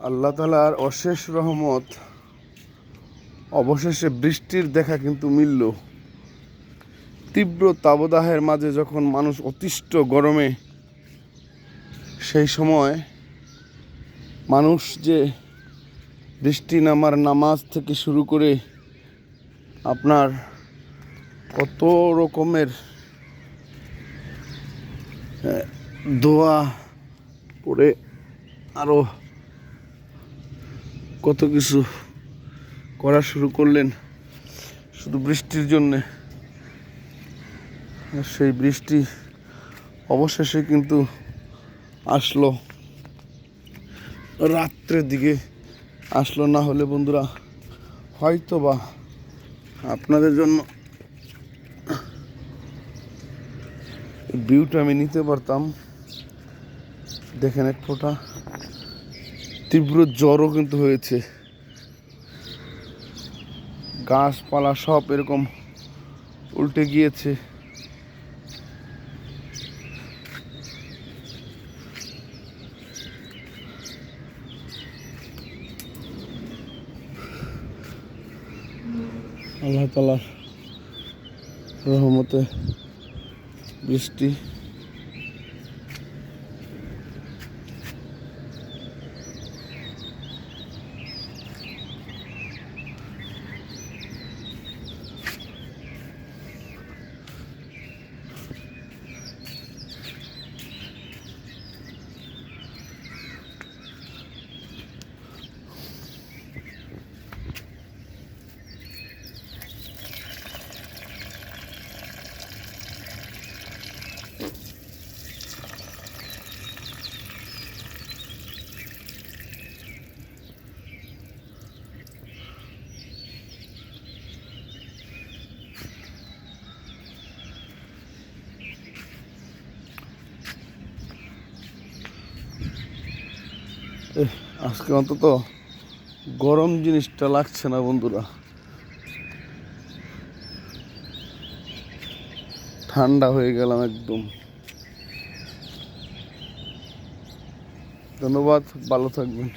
আল্লাহ তাআলার অশেষ রহমত, অবশেষে বৃষ্টির দেখা কিন্তু মিলল। তীব্র তাপদাহের মাঝে যখন মানুষ অতিষ্ঠ গরমে, সেই সময় মানুষ যে বৃষ্টি নামার নামাজ থেকে শুরু করে আপনার কত রকমের দোয়া পড়ে আরও কত কিছু করা শুরু করলেন শুধু বৃষ্টির জন্যে। সেই বৃষ্টি অবশেষে কিন্তু আসলো, রাত্রের দিকে আসলো। না হলে বন্ধুরা হয়তো বা আপনাদের জন্য ভিউটা আমি নিতে পারতাম। দেখেন এক ফোঁটা তীব্র জ্বরও কিন্তু হয়েছে, গাছপালা সব এরকম উল্টে গিয়েছে। আল্লাহ তাআলার রহমতে বৃষ্টি। আজকে অন্তত গরম জিনিসটা লাগছে না বন্ধুরা, ঠান্ডা হয়ে গেলাম একদম। ধন্যবাদ, ভালো থাকবেন।